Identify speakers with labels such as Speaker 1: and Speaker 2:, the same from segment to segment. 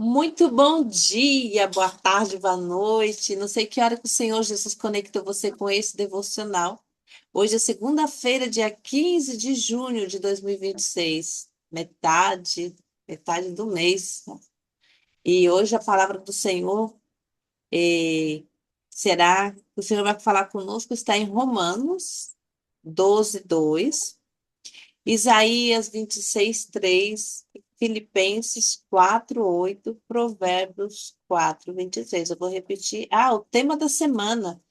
Speaker 1: Muito bom dia, boa tarde, boa noite. Não sei que hora que o Senhor Jesus conectou você com esse devocional. Hoje é segunda-feira, dia 15 de junho de 2026, metade do mês. E hoje a palavra do Senhor será, o Senhor vai falar conosco, está em Romanos 12:2. Isaías 26:3, Filipenses 4:8, Provérbios 4:23. Eu vou repetir. O tema da semana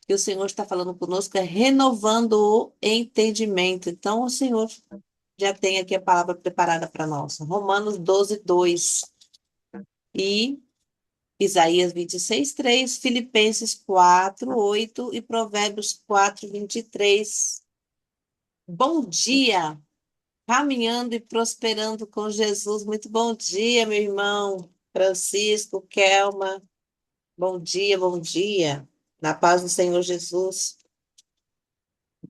Speaker 1: que o Senhor está falando conosco é renovando o entendimento. Então, o Senhor já tem aqui a palavra preparada para nós. Romanos 12:2 e Isaías 26:3, Filipenses 4:8 e Provérbios 4:23. Bom dia! Caminhando e prosperando com Jesus. Muito bom dia, meu irmão Francisco, Kelma. Bom dia, bom dia. Na paz do Senhor Jesus.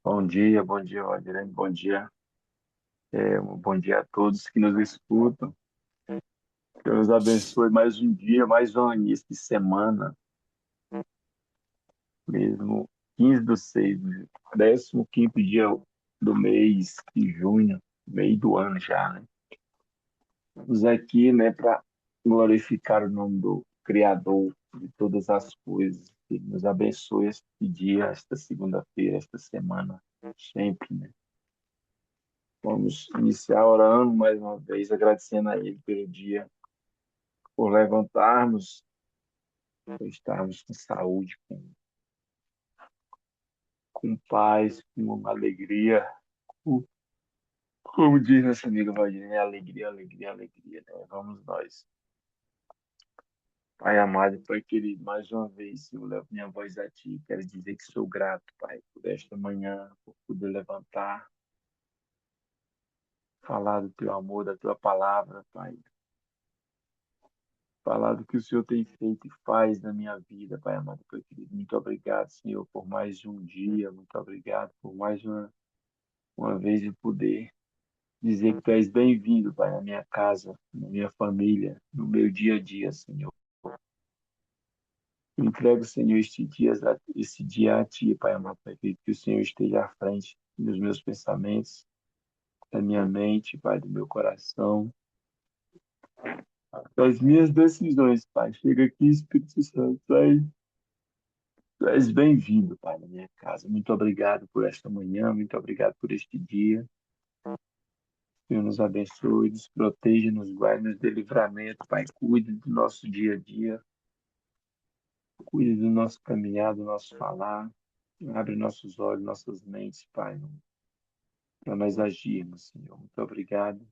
Speaker 2: Bom dia, Wagner. Bom dia, um bom dia a todos que nos escutam. Deus abençoe mais um dia, mais um início de semana, mesmo 15/6, 15º dia do mês de junho, meio do ano já, né? Estamos aqui, né, para glorificar o nome do Criador de todas as coisas, que nos abençoe este dia, esta segunda-feira, esta semana, sempre, né? Vamos iniciar orando mais uma vez, agradecendo a Ele pelo dia, por levantarmos, por estarmos com saúde, com paz, com alegria. Com- Como diz nossa amiga Valdinha, é alegria, alegria, alegria, né? Vamos nós. Pai amado, Pai querido, mais uma vez eu levo minha voz a Ti. Quero dizer que sou grato, Pai, por esta manhã, por poder levantar, falar do Teu amor, da Tua palavra, Pai. Falar do que o Senhor tem feito e faz na minha vida, Pai amado, Pai querido. Muito obrigado, Senhor, por mais um dia. Muito obrigado por mais uma vez de poder dizer que Tu és bem-vindo, Pai, na minha casa, na minha família, no meu dia a dia, Senhor. Entrego, Senhor, esse dia a Ti, Pai amado, Pai querido, que o Senhor esteja à frente dos meus pensamentos, da minha mente, Pai, do meu coração, das minhas decisões, Pai. Chega aqui, Espírito Santo, Tu és bem-vindo, Pai, na minha casa. Muito obrigado por esta manhã, muito obrigado por este dia. Senhor, nos abençoe, nos proteja, nos guarde, nos dê livramento, Pai. Cuide do nosso dia a dia, cuide do nosso caminhar, do nosso falar. Abre nossos olhos, nossas mentes, Pai, para nós agirmos, Senhor. Muito obrigado.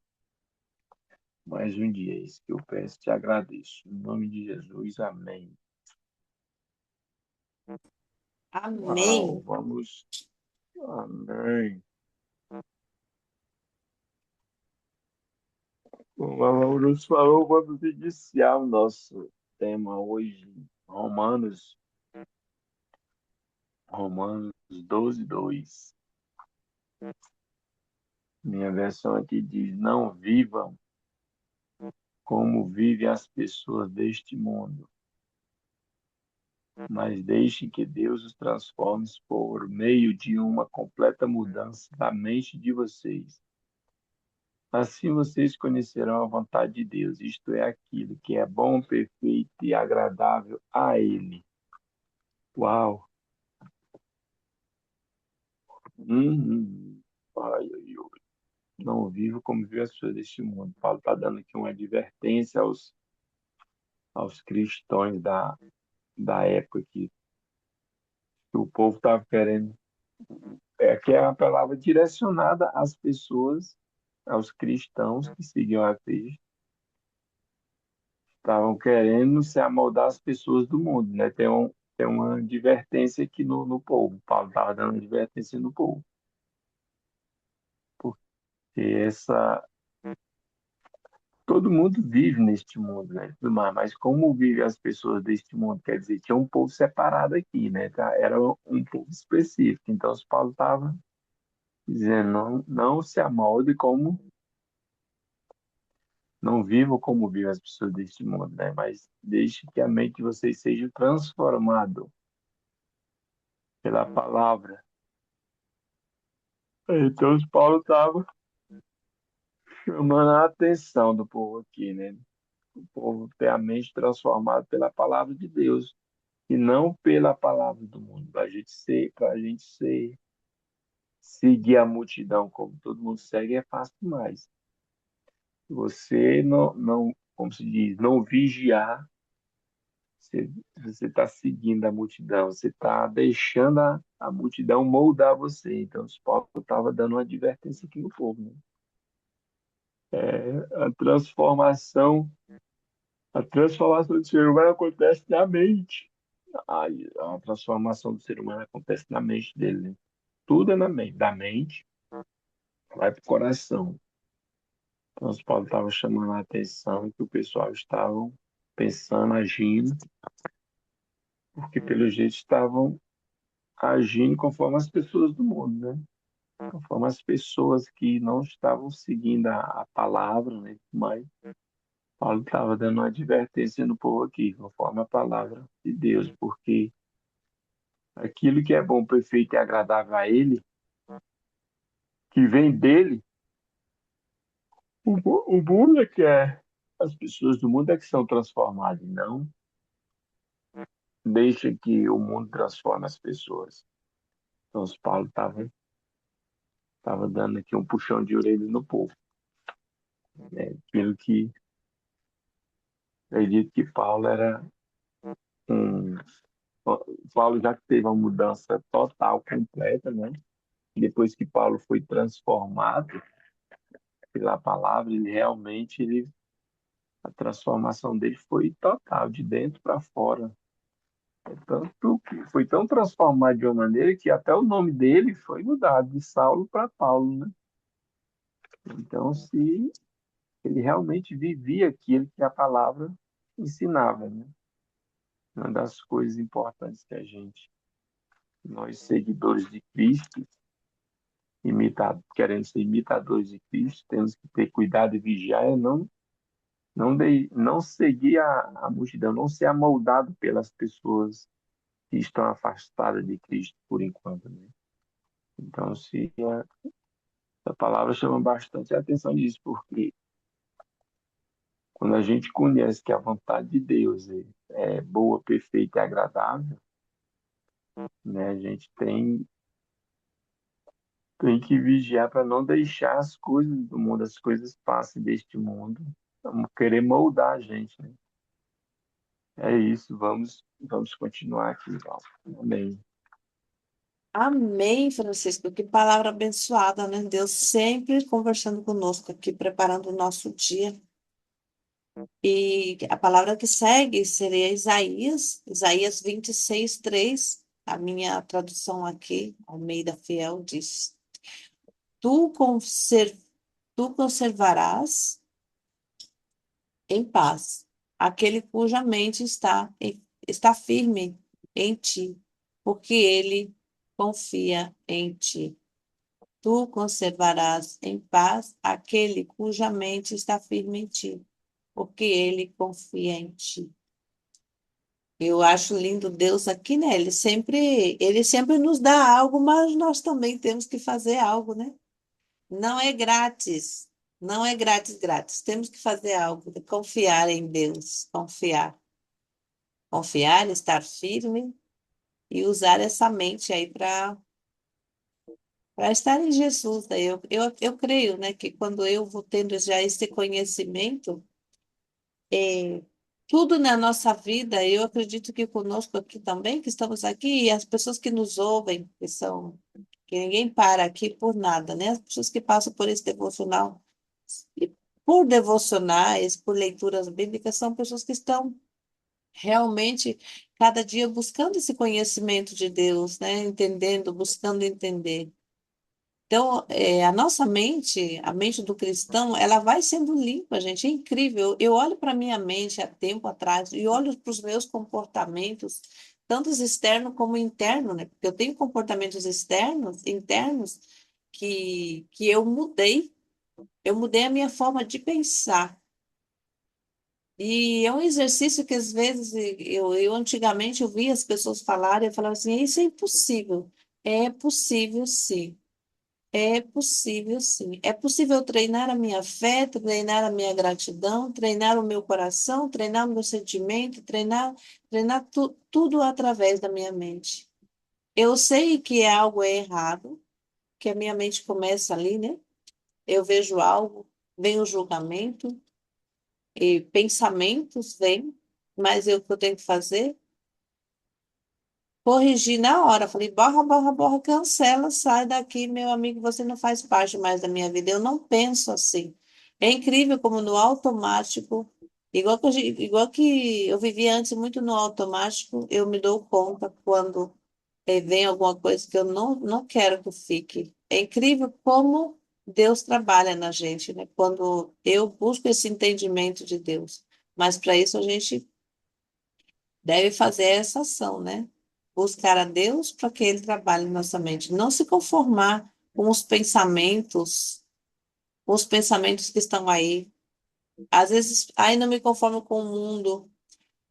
Speaker 2: Mais um dia, é isso que eu peço, te agradeço. Em nome de Jesus, amém. Uau,
Speaker 1: Amém.
Speaker 2: vamos. Amém. O Maurício falou, vamos iniciar o nosso tema hoje, Romanos 12:2. Minha versão aqui diz: Não vivam como vivem as pessoas deste mundo, mas deixem que Deus os transforme por meio de uma completa mudança da mente de vocês. Assim vocês conhecerão a vontade de Deus, isto é, aquilo que é bom, perfeito e agradável a Ele. Uau! Uhum. Ai, ai, ai. Não vivo como vive as pessoas deste mundo. Paulo está dando aqui uma advertência aos cristãos da época que o povo estava querendo. Que é uma palavra direcionada às pessoas, aos cristãos que seguiam a Cristo, estavam querendo se amoldar as pessoas do mundo, né? Tem uma advertência aqui no povo. Paulo estava dando advertência no povo, porque todo mundo vive neste mundo, né? Tudo mais, mas como vivem as pessoas deste mundo? Quer dizer, tinha um povo separado aqui, né? Tá? Era um povo específico. Então, os Paulo estava dizendo, não se amolde como Não vivam como vivem as pessoas deste mundo, né? Mas deixe que a mente de vocês seja transformada pela palavra. Então, Paulo estava chamando a atenção do povo aqui, né? O povo ter a mente transformada pela palavra de Deus e não pela palavra do mundo. Para a gente seguir a multidão como todo mundo segue é fácil demais. Você não, como se diz, não vigiar, você está seguindo a multidão, você está deixando a multidão moldar você. Então, o Paulo estava dando uma advertência aqui no povo, né? A transformação, a transformação do ser humano acontece na mente. A transformação do ser humano acontece na mente dele, né? Tudo é na mente. Da mente vai para o coração. Então, o Paulo estava chamando a atenção que o pessoal estava pensando, agindo, porque pelo jeito estavam agindo conforme as pessoas do mundo, né? Conforme as pessoas que não estavam seguindo a palavra, né? Mas Paulo estava dando uma advertência no povo aqui, conforme a palavra de Deus, porque aquilo que é bom, perfeito e agradável a Ele, que vem dele, o mundo é que é. As pessoas do mundo é que são transformadas, não deixa que o mundo transforme as pessoas. Então, os Paulo tava dando aqui um puxão de orelha no povo, né? Aquilo que acredito que Paulo era um. Paulo já teve uma mudança total, completa, né? Depois que Paulo foi transformado pela palavra, a transformação dele foi total, de dentro para fora. Tanto que foi tão transformado de uma maneira que até o nome dele foi mudado de Saulo para Paulo, né? Então, se ele realmente vivia aquilo que a palavra ensinava, né? Uma das coisas importantes que nós seguidores de Cristo, querendo ser imitadores de Cristo, temos que ter cuidado e vigiar, não seguir a multidão, não ser amoldado pelas pessoas que estão afastadas de Cristo por enquanto, né? Então, se a palavra chama bastante a atenção disso, porque quando a gente conhece que a vontade de Deus é boa, perfeita e agradável, né, a gente tem que vigiar para não deixar as coisas do mundo, as coisas passem deste mundo, vamos querer moldar a gente, né? É isso, vamos continuar aqui, Val. Amém.
Speaker 1: Amém, Francisco. Que palavra abençoada, né? Deus sempre conversando conosco aqui, preparando o nosso dia. E a palavra que segue seria Isaías 26:3. A minha tradução aqui, Almeida Fiel, diz: Tu, conser, tu conservarás em paz aquele cuja mente está firme em ti, porque ele confia em ti. Tu conservarás em paz aquele cuja mente está firme em ti, porque ele confia em ti. Eu acho lindo Deus aqui, né? Ele sempre nos dá algo, mas nós também temos que fazer algo, né? Não é grátis. Não é grátis, grátis. Temos que fazer algo, confiar em Deus, confiar. Confiar, estar firme e usar essa mente aí para estar em Jesus. Né? Eu creio, né, que quando eu vou tendo já esse conhecimento, é, tudo na nossa vida, eu acredito que conosco aqui também, que estamos aqui, e as pessoas que nos ouvem, que ninguém para aqui por nada, né? As pessoas que passam por esse devocional, e por devocionais, por leituras bíblicas, são pessoas que estão realmente cada dia buscando esse conhecimento de Deus, né? Entendendo, buscando entender. Então, a nossa mente, a mente do cristão, ela vai sendo limpa, gente. É incrível. Eu olho para minha mente há tempo atrás e olho para os meus comportamentos, tanto os externos como internos, né? Porque eu tenho comportamentos externos, internos, que eu mudei. Eu mudei a minha forma de pensar. E é um exercício que às vezes eu antigamente eu via as pessoas falarem, eu falava assim, isso é impossível. É possível sim. É possível sim. É possível treinar a minha fé, treinar a minha gratidão, treinar o meu coração, treinar o meu sentimento, treinar tudo através da minha mente. Eu sei que é algo errado, que a minha mente começa ali, né? Eu vejo algo, vem o julgamento e pensamentos vêm, mas o que eu tenho que fazer? Corrigi na hora. Falei, borra, borra, borra, cancela, sai daqui, meu amigo, você não faz parte mais da minha vida. Eu não penso assim. É incrível como no automático, igual que eu vivia antes muito no automático, eu me dou conta quando vem alguma coisa que eu não quero que fique. É incrível como Deus trabalha na gente, né? Quando eu busco esse entendimento de Deus. Mas para isso a gente deve fazer essa ação, né? Buscar a Deus para que Ele trabalhe na nossa mente. Não se conformar com os pensamentos que estão aí. Às vezes, aí não me conformo com o mundo.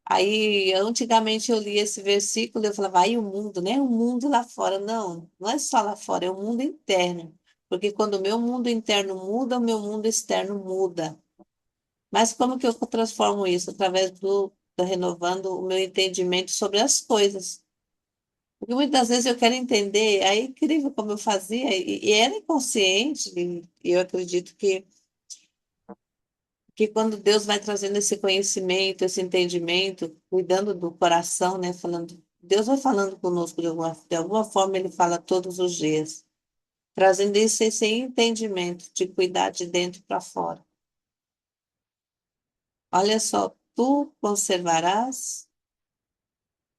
Speaker 1: Aí, antigamente eu li esse versículo e eu falava, ai, o mundo, né? O mundo lá fora. Não, não é só lá fora, é o mundo interno. Porque quando o meu mundo interno muda, o meu mundo externo muda. Mas como que eu transformo isso? Através do renovando o meu entendimento sobre as coisas. Porque muitas vezes eu quero entender, é incrível como eu fazia, e era inconsciente, e eu acredito que quando Deus vai trazendo esse conhecimento, esse entendimento, cuidando do coração, né, falando, Deus vai falando conosco de alguma forma, Ele fala todos os dias, trazendo esse entendimento de cuidar de dentro para fora. Olha só, tu conservarás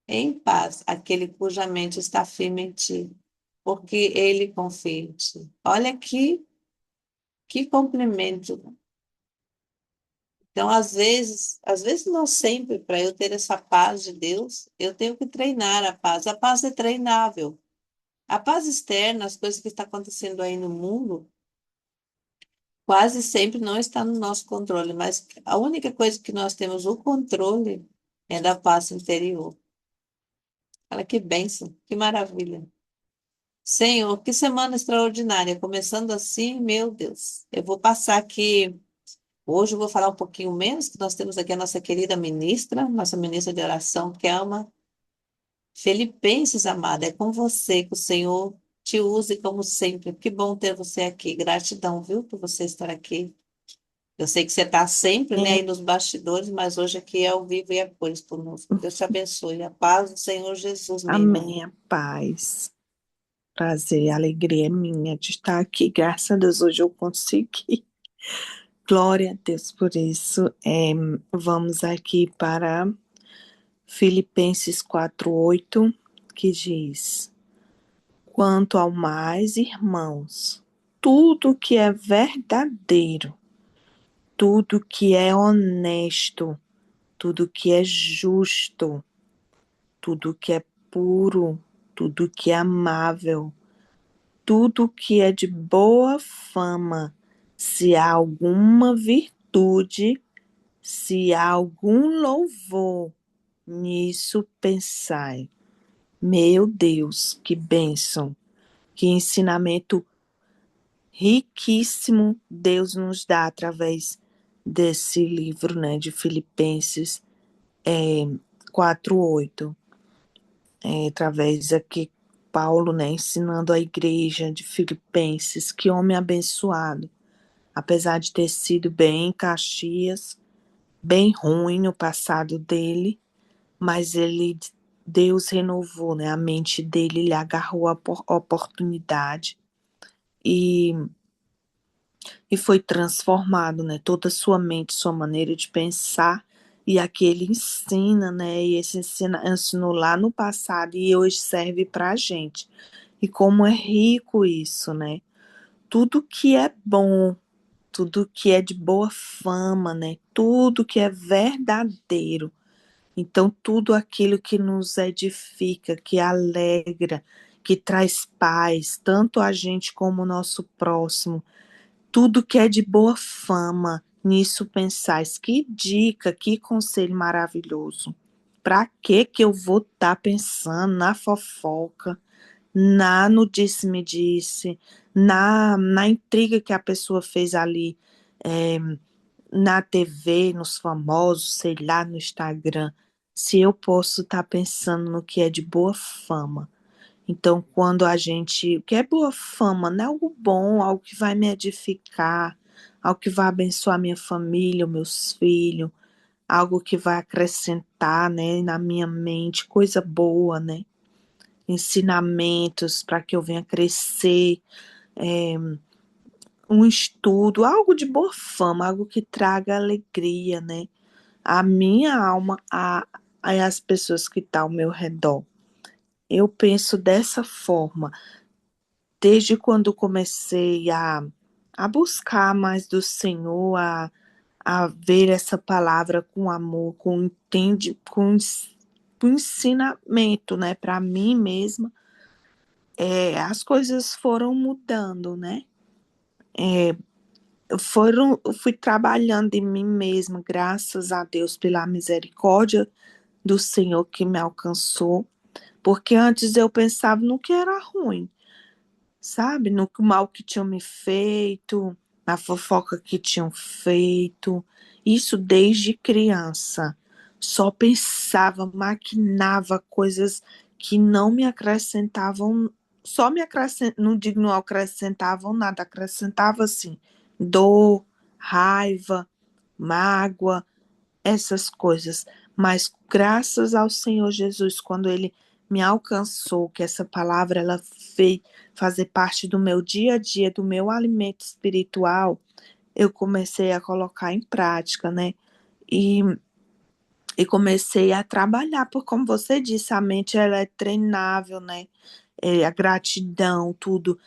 Speaker 1: em paz aquele cuja mente está firme em ti, porque ele confia em ti. Olha que cumprimento. Então, às vezes não sempre, para eu ter essa paz de Deus, eu tenho que treinar a paz. A paz é treinável. A paz externa, as coisas que estão acontecendo aí no mundo, quase sempre não está no nosso controle, mas a única coisa que nós temos o controle é da paz interior. Olha que bênção, que maravilha. Senhor, que semana extraordinária. Começando assim, meu Deus. Eu vou passar aqui. Hoje eu vou falar um pouquinho menos, que nós temos aqui a nossa querida ministra, nossa ministra de oração, que é uma Filipenses, amada. É com você que o Senhor te use como sempre. Que bom ter você aqui. Gratidão, viu, por você estar aqui. Eu sei que você está sempre, né, aí nos bastidores, mas hoje aqui é ao vivo e a cores conosco. Deus te abençoe. A paz do Senhor Jesus, minha irmã.
Speaker 3: Amém, a paz. Prazer, alegria é minha de estar aqui. Graças a Deus, hoje eu consegui. Glória a Deus por isso. Vamos aqui para Filipenses 4:8, que diz: Quanto ao mais, irmãos, tudo que é verdadeiro, tudo que é honesto, tudo que é justo, tudo que é puro, tudo que é amável, tudo que é de boa fama, se há alguma virtude, se há algum louvor, nisso pensai. Meu Deus, que bênção, que ensinamento riquíssimo Deus nos dá através desse livro, né, de Filipenses 4:8. Através aqui Paulo, né, ensinando a igreja de Filipenses, que homem abençoado, apesar de ter sido bem em Caxias, bem ruim no passado dele, mas Deus renovou, né, a mente dele, ele agarrou a oportunidade e, e foi transformado, né, toda a sua mente, sua maneira de pensar, e aqui ele ensina, né, e esse ensinou lá no passado e hoje serve para a gente. E como é rico isso, né? Tudo que é bom, tudo que é de boa fama, né? Tudo que é verdadeiro. Então, tudo aquilo que nos edifica, que alegra, que traz paz, tanto a gente como o nosso próximo, tudo que é de boa fama, nisso pensais. Que dica, que conselho maravilhoso. Para que eu vou estar pensando na fofoca, no disse-me-disse, na intriga que a pessoa fez ali, é, na TV, nos famosos, sei lá, no Instagram, se eu posso estar pensando no que é de boa fama. Então, quando a gente. O que é boa fama, não é algo bom, algo que vai me edificar, algo que vai abençoar minha família, meus filhos, algo que vai acrescentar, né, na minha mente, coisa boa, né? Ensinamentos para que eu venha crescer, é, um estudo, algo de boa fama, algo que traga alegria, né? A minha alma, as pessoas que estão ao meu redor. Eu penso dessa forma, desde quando comecei a buscar mais do Senhor, a ver essa palavra com amor, com ensinamento, né, para mim mesma, as coisas foram mudando, né? Eu fui trabalhando em mim mesma, graças a Deus pela misericórdia do Senhor que me alcançou, porque antes eu pensava no que era ruim, sabe? No mal que tinham me feito, na fofoca que tinham feito, isso desde criança. Só pensava, maquinava coisas que não me acrescentavam, não digo não acrescentavam nada, acrescentava assim, dor, raiva, mágoa, essas coisas. Mas graças ao Senhor Jesus, quando Ele me alcançou, que essa palavra ela fez fazer parte do meu dia a dia, do meu alimento espiritual, eu comecei a colocar em prática, né? E, e comecei a trabalhar, porque como você disse, a mente ela é treinável, né? A gratidão, tudo.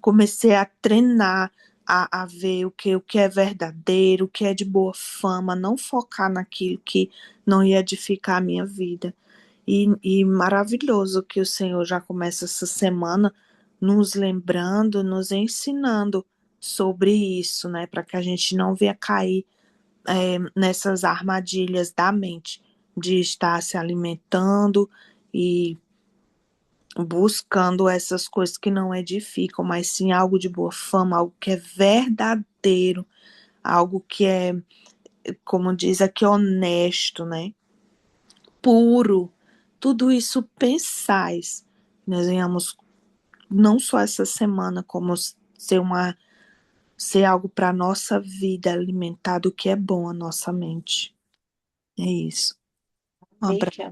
Speaker 3: Comecei a treinar, a ver o que é verdadeiro, o que é de boa fama, não focar naquilo que não ia edificar a minha vida. E maravilhoso que o Senhor já começa essa semana nos lembrando, nos ensinando sobre isso, né? Para que a gente não venha cair nessas armadilhas da mente, de estar se alimentando e buscando essas coisas que não edificam, mas sim algo de boa fama, algo que é verdadeiro, algo que é, como diz aqui, honesto, né? Puro. Tudo isso pensais. Nós venhamos não só essa semana, como ser algo para a nossa vida, alimentar do que é bom a nossa mente. É isso. Um
Speaker 1: Amém,
Speaker 3: abraço.
Speaker 1: que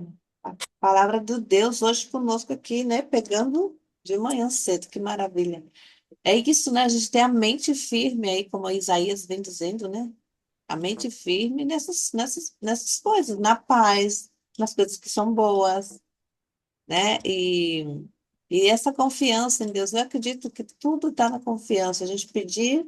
Speaker 1: a palavra do Deus hoje conosco aqui, né? Pegando de manhã cedo, que maravilha. É isso, né? A gente tem a mente firme aí, como Isaías vem dizendo, né? A mente firme nessas coisas, na paz, nas coisas que são boas, né? E essa confiança em Deus. Eu acredito que tudo está na confiança. A gente pedir,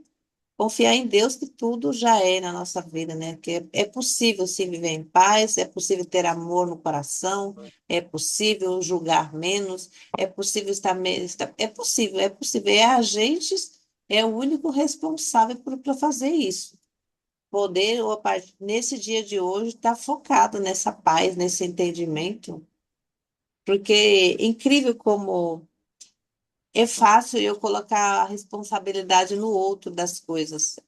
Speaker 1: confiar em Deus que tudo já é na nossa vida, né? Que é possível se viver em paz, é possível ter amor no coração, é possível julgar menos, é possível é possível, é possível. É a gente é o único responsável por fazer isso. Poder, nesse dia de hoje, estar focado nessa paz, nesse entendimento, porque é incrível como é fácil eu colocar a responsabilidade no outro das coisas.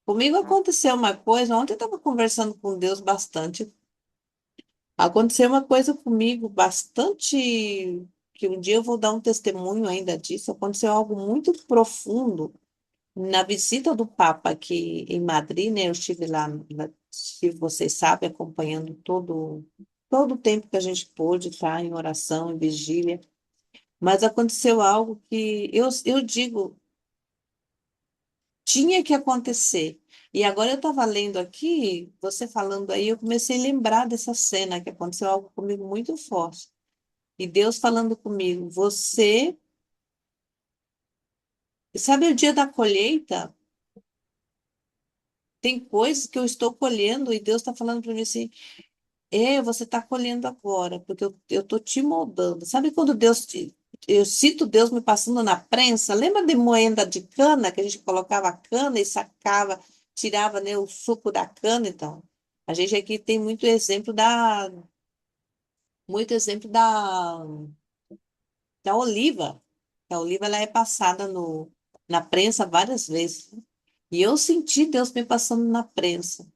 Speaker 1: Comigo aconteceu uma coisa, ontem eu estava conversando com Deus bastante. Aconteceu uma coisa comigo bastante, que um dia eu vou dar um testemunho ainda disso. Aconteceu algo muito profundo na visita do Papa aqui em Madrid, né? Eu estive lá, se vocês sabem, acompanhando todo o tempo que a gente pôde estar em oração, em vigília. Mas aconteceu algo que eu digo, tinha que acontecer. E agora eu estava lendo aqui, você falando aí, eu comecei a lembrar dessa cena que aconteceu algo comigo muito forte. E Deus falando comigo, você, sabe o dia da colheita? Tem coisas que eu estou colhendo e Deus está falando para mim assim, você está colhendo agora, porque eu estou te moldando. Sabe quando eu cito Deus me passando na prensa? Lembra de moenda de cana, que a gente colocava a cana e sacava? tirava, né, o suco da cana, então. A gente aqui tem muito exemplo da oliva. A oliva ela é passada na prensa várias vezes. E eu senti Deus me passando na prensa.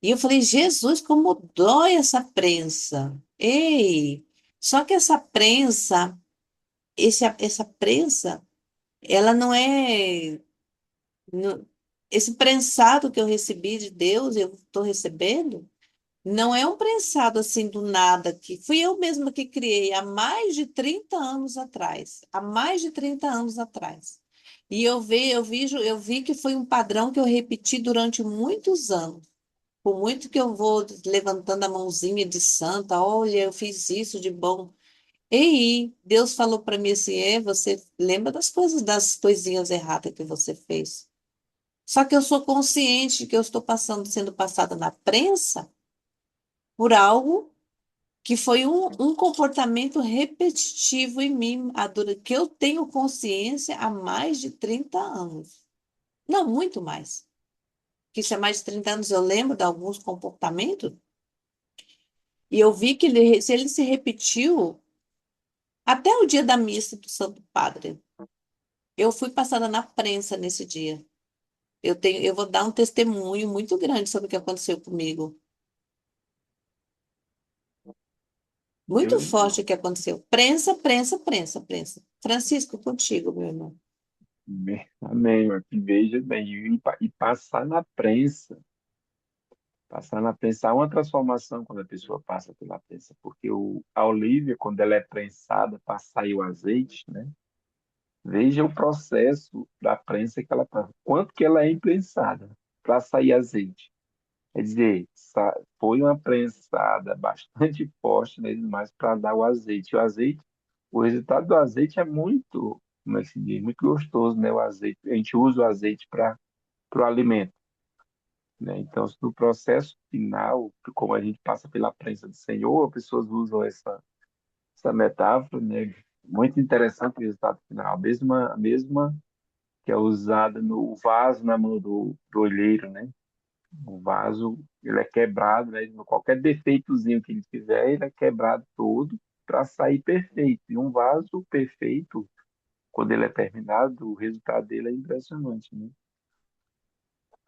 Speaker 1: E eu falei, Jesus, como dói essa prensa. Ei! Só que essa prensa, ela não é. não- esse prensado que eu recebi de Deus, eu estou recebendo, não é um prensado assim do nada, que fui eu mesma que criei há mais de 30 anos atrás. Há mais de 30 anos atrás. E eu vi que foi um padrão que eu repeti durante muitos anos. Por muito que eu vou levantando a mãozinha de santa, olha, eu fiz isso de bom. E Deus falou para mim assim: você lembra das coisas, das coisinhas erradas que você fez. Só que eu sou consciente que eu estou sendo passada na prensa por algo que foi um comportamento repetitivo em mim, que eu tenho consciência há mais de 30 anos. Não, muito mais. Que isso há mais de 30 anos eu lembro de alguns comportamentos, e eu vi que se ele se repetiu até o dia da missa do Santo Padre. Eu fui passada na prensa nesse dia. Eu vou dar um testemunho muito grande sobre o que aconteceu comigo. Muito forte o que aconteceu. Prensa, prensa, prensa, prensa. Francisco, contigo, meu irmão.
Speaker 2: Amém, irmão. Que veja bem. E passar na prensa, há uma transformação quando a pessoa passa pela prensa, porque a olívia, quando ela é prensada para sair o azeite, né? Veja o processo da prensa que ela passa. Quanto que ela é imprensada para sair azeite. Quer dizer, foi uma prensada bastante forte, né, mas para dar o azeite. O resultado do azeite é muito, como é que se diz, muito gostoso, né? O azeite. A gente usa o azeite para o alimento, né? Então, no processo final, como a gente passa pela prensa do Senhor, as pessoas usam essa metáfora, né? Muito interessante o resultado final. A mesma que é usada no vaso na mão do olheiro, né? O vaso, ele é quebrado, né? Qualquer defeitozinho que ele tiver, ele é quebrado todo para sair perfeito. E um vaso perfeito, quando ele é terminado, o resultado dele é impressionante, né?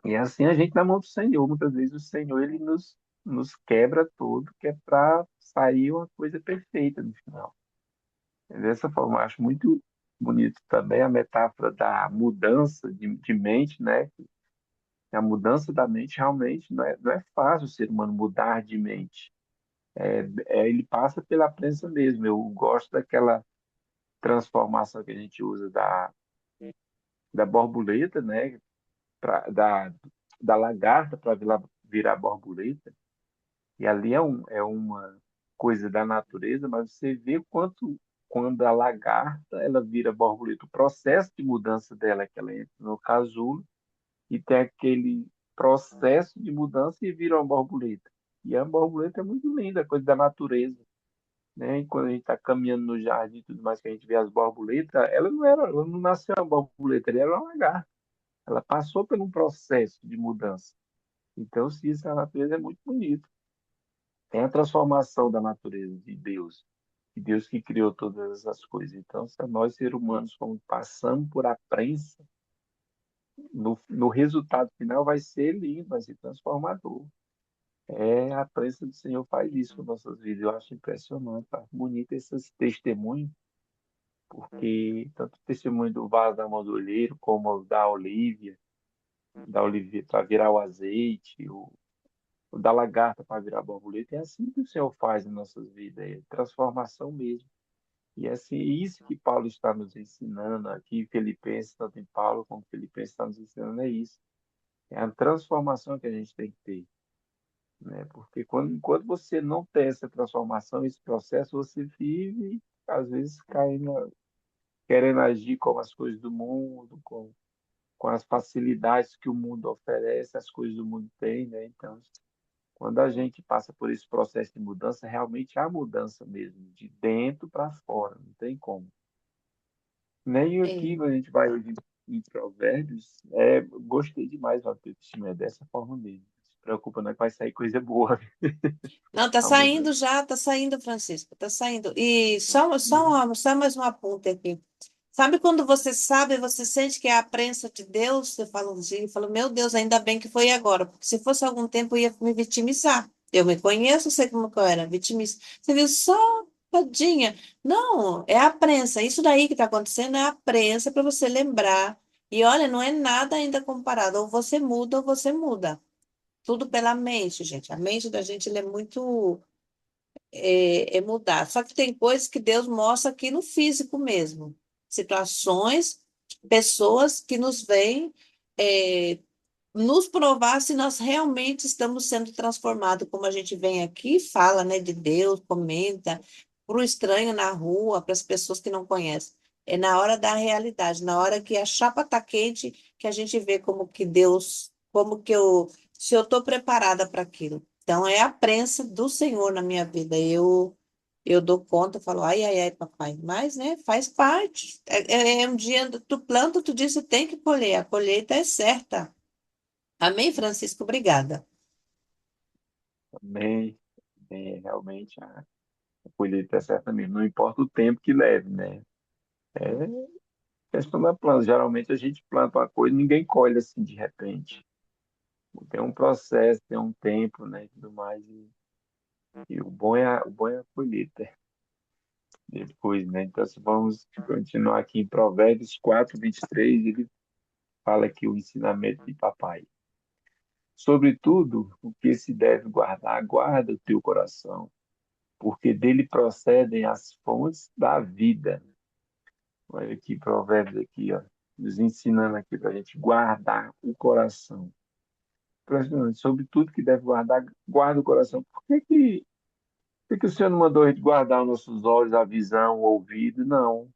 Speaker 2: E assim a gente na mão do Senhor, muitas vezes o Senhor ele nos quebra todo, que é para sair uma coisa perfeita no final. Dessa forma, eu acho muito bonito também a metáfora da mudança de mente, né? A mudança da mente realmente não é fácil o ser humano mudar de mente. Ele passa pela prensa mesmo. Eu gosto daquela transformação que a gente usa da borboleta, né? Pra, da lagarta para virar borboleta. E ali é uma coisa da natureza, mas você vê quando a lagarta ela vira borboleta, o processo de mudança dela é que ela entra no casulo e tem aquele processo de mudança e vira uma borboleta. E a borboleta é muito linda, coisa da natureza, né? E quando a gente está caminhando no jardim e tudo mais, que a gente vê as borboletas, ela não nasceu uma borboleta, ela era uma lagarta. Ela passou por um processo de mudança. Então, se isso é a natureza, é muito bonito. Tem a transformação da natureza de Deus que criou todas essas coisas. Então, se nós, seres humanos, como passamos por a prensa, no resultado final vai ser lindo, vai ser transformador. A presença do Senhor faz isso com nossas vidas. Eu acho impressionante, tá? Bonito esses testemunhos, porque tanto o testemunho do vaso da mão do olheiro, como o da Olivia para virar o azeite, o da lagarta para virar borboleta, é assim que o Senhor faz em nossas vidas, é transformação mesmo. E é assim, isso que Paulo está nos ensinando aqui em Filipenses, tanto em Paulo como Filipenses está nos ensinando, é isso. É a transformação que a gente tem que ter, né? Porque enquanto você não tem essa transformação, esse processo, você vive, às vezes, querendo agir como as coisas do mundo, com as facilidades que o mundo oferece, as coisas do mundo têm, né? Então, quando a gente passa por esse processo de mudança, realmente há mudança mesmo, de dentro para fora, não tem como. Nem aqui,
Speaker 1: É.
Speaker 2: quando a gente vai em Provérbios, gostei demais do texto, é dessa forma mesmo. Não se preocupa, não é que vai sair coisa boa.
Speaker 1: Não,
Speaker 2: Aumenta.
Speaker 1: tá saindo, Francisco, tá saindo. E só mais uma ponta aqui. Sabe quando você sabe, você sente que é a prensa de Deus? Você fala um dia e fala, meu Deus, ainda bem que foi agora, porque se fosse algum tempo eu ia me vitimizar. Eu me conheço, sei como que eu era, vitimista. Você viu só, tadinha. Não, é a prensa. Isso daí que está acontecendo é a prensa para você lembrar. E olha, não é nada ainda comparado. Ou você muda. Tudo pela mente, gente. A mente da gente ele é muito mudar. Só que tem coisas que Deus mostra aqui no físico mesmo. Situações, pessoas que nos vêm é, nos provar se nós realmente estamos sendo transformados, como a gente vem aqui e fala, né, de Deus, comenta para o estranho na rua, para as pessoas que não conhecem. É na hora da realidade, na hora que a chapa está quente, que a gente vê como que Deus, se eu estou preparada para aquilo. Então, é a prensa do Senhor na minha vida. Eu dou conta, falo, ai, ai, ai, papai. Mas, né, faz parte. É um dia, tu planta, tu diz, você tem que colher. A colheita é certa. Amém, Francisco? Obrigada.
Speaker 2: Também, realmente, a colheita é certa mesmo. Não importa o tempo que leve, né? É questão da planta. Geralmente a gente planta uma coisa e ninguém colhe assim de repente. Tem um processo, tem um tempo, né? E tudo mais. E o bom é a colheita depois, né? Então, se vamos continuar aqui em Provérbios 4:23, ele fala aqui o ensinamento de papai. Sobretudo, o que se deve guardar, guarda o teu coração, porque dele procedem as fontes da vida. Olha aqui, Provérbios aqui, ó, nos ensinando aqui para a gente guardar o coração. Sobre tudo que deve guardar, guarda o coração. Por que o Senhor não mandou a gente guardar os nossos olhos, a visão, o ouvido? Não.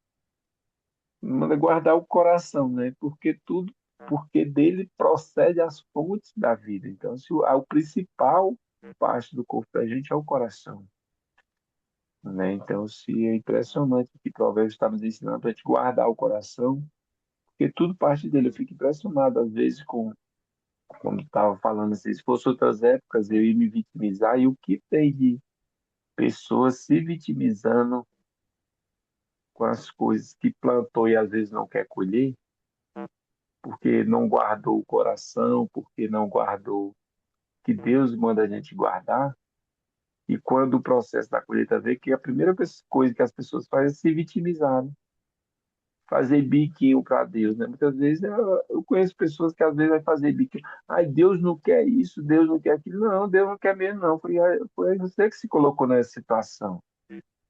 Speaker 2: Manda guardar o coração, né? Porque dele procede as fontes da vida. Então, se o principal parte do corpo da gente é o coração, né? Então, se é impressionante que Provérbios está nos ensinando para a gente guardar o coração, porque tudo parte dele. Eu fico impressionado às vezes com, como estava falando assim, se fosse outras épocas eu ia me vitimizar e o que tem de pessoas se vitimizando com as coisas que plantou e às vezes não quer colher porque não guardou o coração, porque não guardou que Deus manda a gente guardar. E quando o processo da colheita vem, que a primeira coisa que as pessoas fazem é se vitimizar, né? Fazer biquinho para Deus, né? Muitas vezes eu conheço pessoas que às vezes vai fazer biquinho. Ai, Deus não quer isso, Deus não quer aquilo. Não, Deus não quer mesmo, não. Foi você que se colocou nessa situação,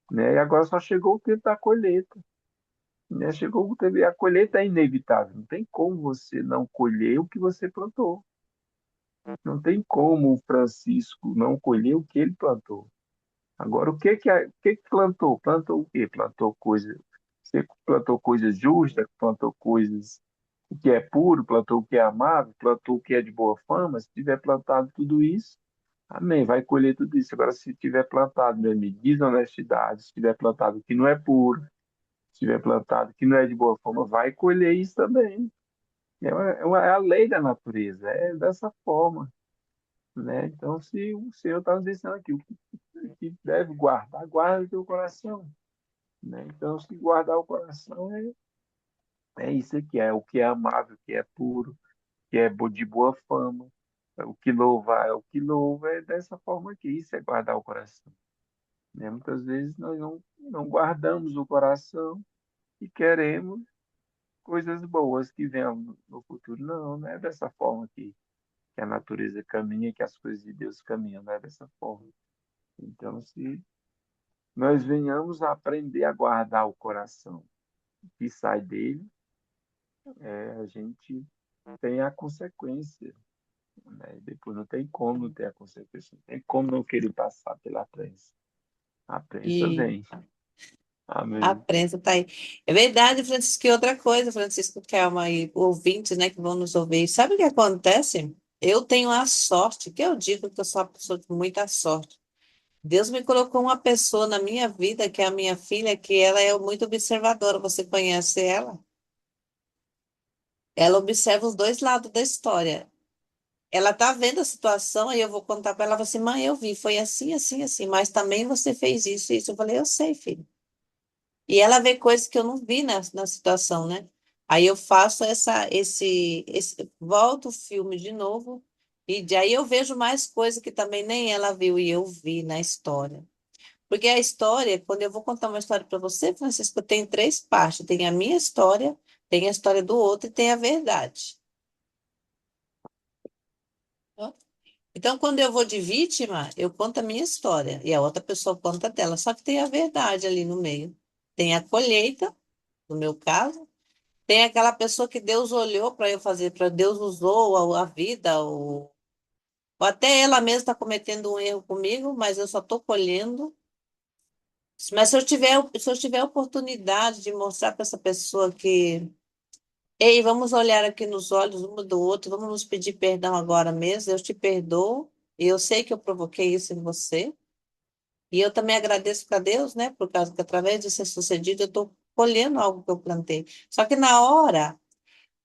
Speaker 2: né? E agora só chegou o tempo da colheita, né? Chegou o tempo, e a colheita é inevitável. Não tem como você não colher o que você plantou. Não tem como o Francisco não colher o que ele plantou. Agora, o que que plantou? Plantou o quê? Plantou coisa, você plantou coisas justas, plantou coisas o que é puro, plantou o que é amável, plantou o que é de boa fama. Se tiver plantado tudo isso, amém, vai colher tudo isso. Agora, se tiver plantado, meu amigo, desonestidade, se tiver plantado o que não é puro, se tiver plantado o que não é de boa fama, vai colher isso também. É a lei da natureza, é dessa forma, né? Então, se o Senhor está nos ensinando aqui, o que deve guardar, guarda o teu coração, né? Então, se guardar o coração é isso aqui, é o que é amável, o que é puro, que é de boa fama, é o que louva, é dessa forma aqui, isso é guardar o coração, né? Muitas vezes nós não guardamos o coração e queremos coisas boas que venham no futuro. Não, não é dessa forma que a natureza caminha, que as coisas de Deus caminham, não é dessa forma. Então, se nós venhamos a aprender a guardar o coração que sai dele, a gente tem a consequência, né? Depois não tem como não ter a consequência, não tem como não querer passar pela prensa. A prensa
Speaker 1: E
Speaker 2: vem.
Speaker 1: a
Speaker 2: Amém.
Speaker 1: prensa tá aí. É verdade, Francisco, e outra coisa, Francisco, calma aí, ouvintes, né, que vão nos ouvir. Sabe o que acontece? Eu tenho a sorte, que eu digo que eu sou uma pessoa de muita sorte. Deus me colocou uma pessoa na minha vida, que é a minha filha, que ela é muito observadora. Você conhece ela? Ela observa os dois lados da história. Ela tá vendo a situação, aí eu vou contar para ela, ela fala assim, mãe, eu vi, foi assim, assim, assim, mas também você fez isso, isso. Eu falei, eu sei, filho. E ela vê coisas que eu não vi na situação, né? Aí eu faço volto o filme de novo, e aí eu vejo mais coisas que também nem ela viu e eu vi na história. Porque a história, quando eu vou contar uma história para você, Francisco, tem três partes. Tem a minha história, tem a história do outro e tem a verdade. Então, quando eu vou de vítima, eu conto a minha história e a outra pessoa conta a dela. Só que tem a verdade ali no meio. Tem a colheita, no meu caso, tem aquela pessoa que Deus olhou para eu fazer, para Deus usou a vida, ou até ela mesma está cometendo um erro comigo, mas eu só estou colhendo. Mas se eu tiver a oportunidade de mostrar para essa pessoa que, ei, vamos olhar aqui nos olhos um do outro, vamos nos pedir perdão agora mesmo, eu te perdoo, e eu sei que eu provoquei isso em você. E eu também agradeço para Deus, né? Por causa que através de ser sucedido, eu estou colhendo algo que eu plantei. Só que na hora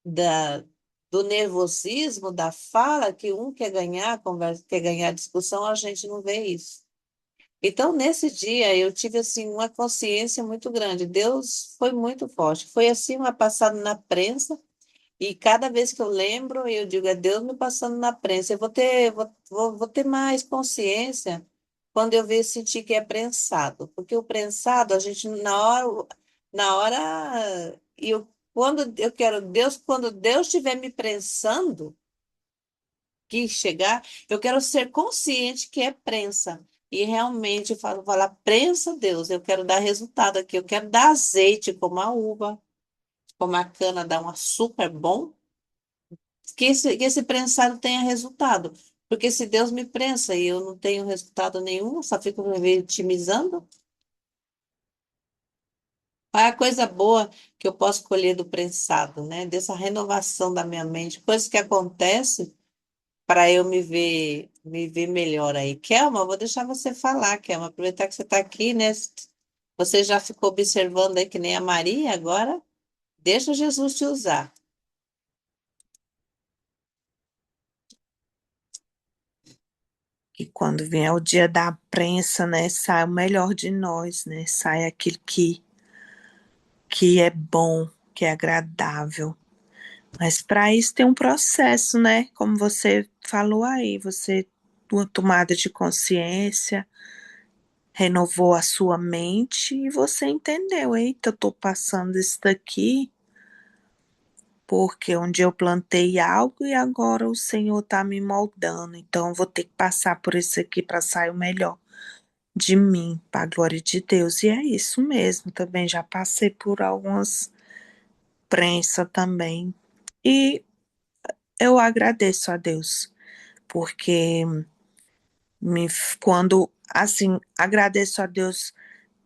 Speaker 1: da, do nervosismo, da fala, que um quer ganhar, conversa, quer ganhar discussão, a gente não vê isso. Então, nesse dia, eu tive, assim, uma consciência muito grande. Deus foi muito forte. Foi, assim, uma passada na prensa. E cada vez que eu lembro, eu digo, é Deus me passando na prensa. Eu vou ter mais consciência quando eu ver sentir que é prensado. Porque o prensado, a gente, na hora, quando eu quero Deus, quando Deus estiver me prensando, que chegar, eu quero ser consciente que é prensa. E realmente eu falo, falar, prensa, Deus, eu quero dar resultado aqui, eu quero dar azeite como a uva, como a cana dá um açúcar bom, que esse prensado tenha resultado. Porque se Deus me prensa e eu não tenho resultado nenhum, só fico me vitimizando, qual é a coisa boa que eu posso colher do prensado, né? Dessa renovação da minha mente, coisas que acontecem para eu me ver melhor aí. Kelma, eu vou deixar você falar, Kelma, aproveitar que você está aqui, né? Você já ficou observando aí que nem a Maria, agora deixa Jesus te usar.
Speaker 3: E quando vier o dia da prensa, né, sai o melhor de nós, né? Sai aquilo que é bom, que é agradável. Mas para isso tem um processo, né? Como você falou aí, você uma tomada de consciência, renovou a sua mente e você entendeu, eita, eu tô passando isso daqui porque um dia eu plantei algo e agora o Senhor tá me moldando, então eu vou ter que passar por isso aqui para sair o melhor de mim, para a glória de Deus. E é isso mesmo, também já passei por algumas prensas também. E eu agradeço a Deus, porque quando, assim, agradeço a Deus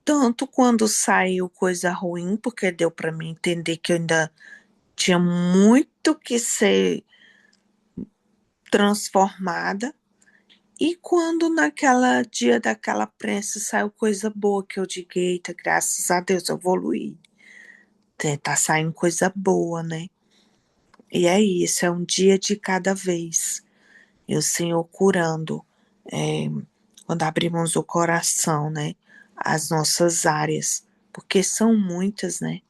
Speaker 3: tanto quando saiu coisa ruim, porque deu para mim entender que eu ainda tinha muito que ser transformada. E quando naquela dia daquela prensa saiu coisa boa que eu digo, eita, graças a Deus, eu evoluí. Tá saindo coisa boa, né? E é isso, é um dia de cada vez. E o Senhor curando, é, quando abrimos o coração, né? As nossas áreas, porque são muitas, né?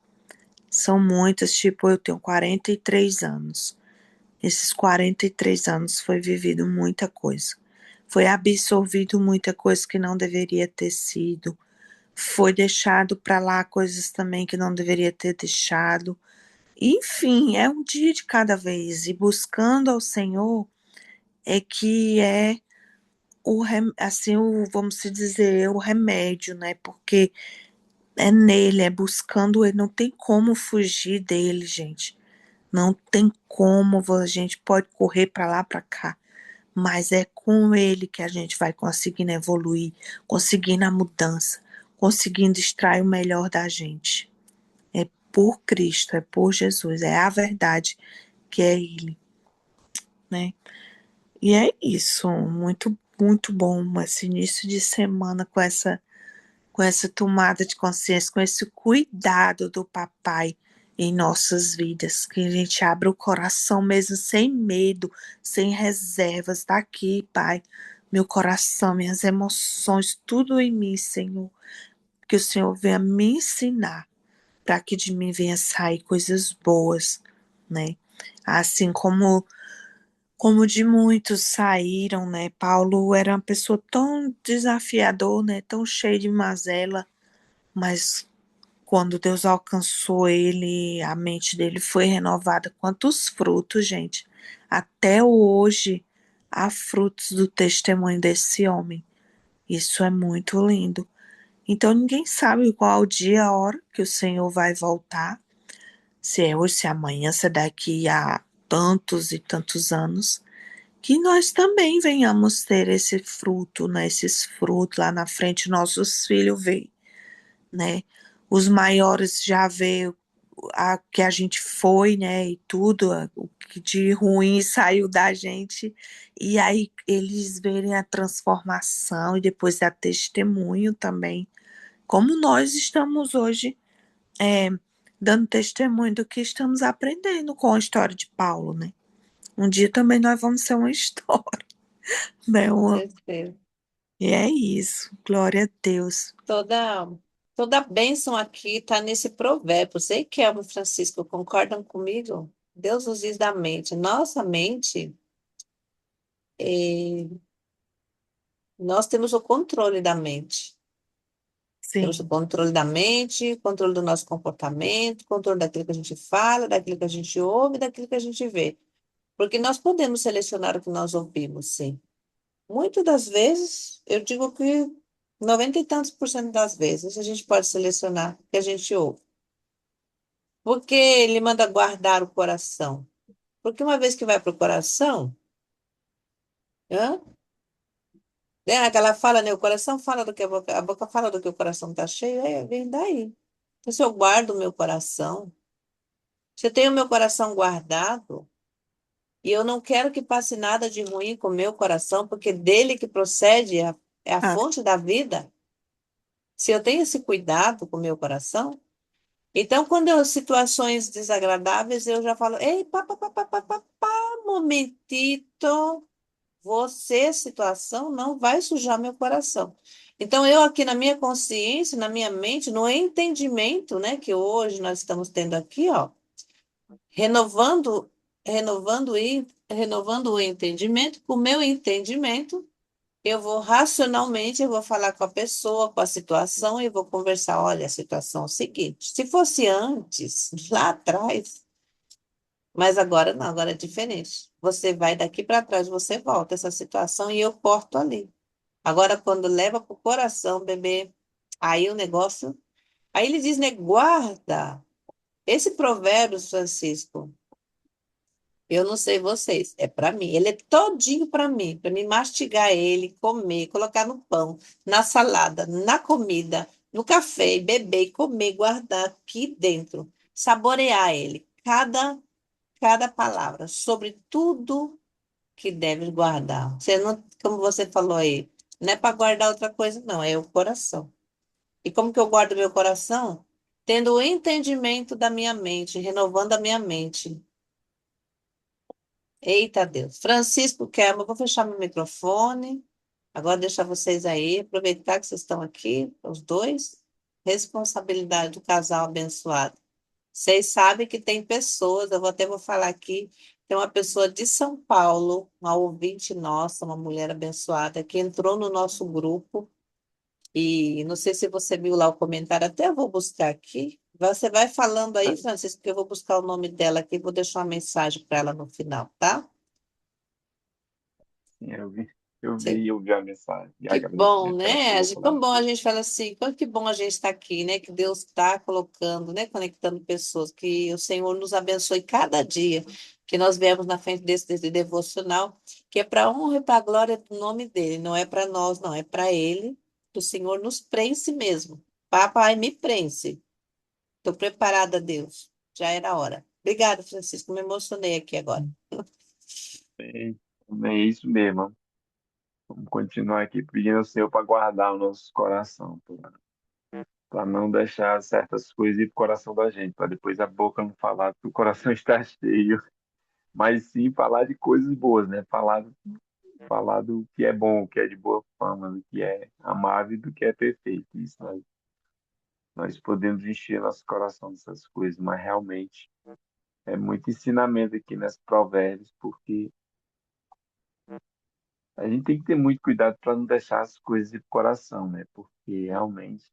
Speaker 3: São muitas, tipo, eu tenho 43 anos. Esses 43 anos foi vivido muita coisa. Foi absorvido muita coisa que não deveria ter sido. Foi deixado para lá coisas também que não deveria ter deixado. Enfim, é um dia de cada vez. E buscando ao Senhor é que é assim, vamos dizer, o remédio, né? Porque é nele, é buscando ele. Não tem como fugir dele, gente. Não tem como, a gente pode correr para lá, para cá, mas é com ele que a gente vai conseguindo evoluir, conseguindo a mudança, conseguindo extrair o melhor da gente. É por Cristo, é por Jesus, é a verdade que é ele, né? E é isso, muito, muito bom esse início de semana com essa tomada de consciência, com esse cuidado do papai em nossas vidas, que a gente abra o coração mesmo sem medo, sem reservas. Tá aqui, Pai, meu coração, minhas emoções, tudo em mim, Senhor, que o Senhor venha me ensinar, para que de mim venha sair coisas boas, né? Assim como de muitos saíram, né? Paulo era uma pessoa tão desafiador, né? Tão cheio de mazela, mas quando Deus alcançou ele, a mente dele foi renovada. Quantos frutos, gente! Até hoje há frutos do testemunho desse homem. Isso é muito lindo. Então ninguém sabe qual o dia, a hora que o Senhor vai voltar. Se é hoje, se é amanhã, se é daqui a tantos e tantos anos. Que nós também venhamos ter esse fruto, né? Esses frutos lá na frente, nossos filhos veem, né? Os maiores já vê a que a gente foi, né? E tudo, o que de ruim saiu da gente. E aí eles verem a transformação e depois a testemunho também. Como nós estamos hoje é, dando testemunho do que estamos aprendendo com a história de Paulo, né? Um dia também nós vamos ser uma história, né?
Speaker 1: Com certeza.
Speaker 3: E é isso. Glória a Deus.
Speaker 1: Toda, toda bênção aqui está nesse provérbio. Sei que Elmo e Francisco concordam comigo? Deus nos diz da mente. Nossa mente, eh, nós temos o controle da mente. Temos o
Speaker 3: Sim.
Speaker 1: controle da mente, controle do nosso comportamento, controle daquilo que a gente fala, daquilo que a gente ouve, daquilo que a gente vê. Porque nós podemos selecionar o que nós ouvimos, sim. Muitas das vezes, eu digo que 90 e tantos por cento das vezes, a gente pode selecionar o que a gente ouve. Porque ele manda guardar o coração. Porque uma vez que vai para o coração, hã? Né, aquela fala, né? O coração fala do que a boca fala do que o coração está cheio, vem daí. Então, se eu guardo o meu coração, se eu tenho o meu coração guardado, e eu não quero que passe nada de ruim com o meu coração, porque dele que procede é a
Speaker 3: Ah,
Speaker 1: fonte da vida. Se eu tenho esse cuidado com o meu coração, então quando eu situações desagradáveis, eu já falo, ei, momentito, você, situação, não vai sujar meu coração. Então, eu aqui na minha consciência, na minha mente, no entendimento, né, que hoje nós estamos tendo aqui, ó, renovando, renovando o entendimento, com o meu entendimento, eu vou racionalmente, eu vou falar com a pessoa, com a situação, e vou conversar, olha, a situação é o seguinte, se fosse antes, lá atrás, mas agora não, agora é diferente. Você vai daqui para trás, você volta essa situação e eu corto ali. Agora, quando leva para o coração, bebê, aí o negócio. Aí ele diz, né? Guarda. Esse provérbio, Francisco, eu não sei vocês, é para mim. Ele é todinho para mim mastigar ele, comer, colocar no pão, na salada, na comida, no café, beber, comer, guardar aqui dentro, saborear ele, cada palavra, sobre tudo que deve guardar. Você não, como você falou aí, não é para guardar outra coisa, não, é o coração. E como que eu guardo meu coração? Tendo o entendimento da minha mente, renovando a minha mente. Eita Deus. Francisco Kelmo, eu vou fechar meu microfone. Agora deixar vocês aí, aproveitar que vocês estão aqui, os dois. Responsabilidade do casal abençoado. Vocês sabem que tem pessoas, vou falar aqui, tem uma pessoa de São Paulo, uma ouvinte nossa, uma mulher abençoada, que entrou no nosso grupo e não sei se você viu lá o comentário, até eu vou buscar aqui. Você vai falando aí, Francisco, que eu vou buscar o nome dela aqui, vou deixar uma mensagem para ela no final, tá?
Speaker 2: Sim, eu vi a mensagem e
Speaker 1: Que bom,
Speaker 2: agradecimento pela
Speaker 1: né? Como bom a
Speaker 2: colaboração.
Speaker 1: gente fala assim, que bom a gente estar aqui, né? Que Deus está colocando, né? Conectando pessoas, que o Senhor nos abençoe cada dia, que nós viemos na frente desse devocional, que é para honra e para a glória do nome dele, não é para nós, não, é para ele, que o Senhor nos preenche mesmo. Papai, me preenche. Estou preparada, Deus. Já era a hora. Obrigada, Francisco, me emocionei aqui agora.
Speaker 2: É isso mesmo. Vamos continuar aqui pedindo ao Senhor para guardar o nosso coração, para não deixar certas coisas ir pro coração da gente, para depois a boca não falar que o coração está cheio, mas sim falar de coisas boas, né? Falar do que é bom, o que é de boa fama, do que é amável e do que é perfeito. Isso nós podemos encher nosso coração dessas coisas, mas realmente é muito ensinamento aqui nas provérbios, porque a gente tem que ter muito cuidado para não deixar as coisas ir pro coração, né? Porque realmente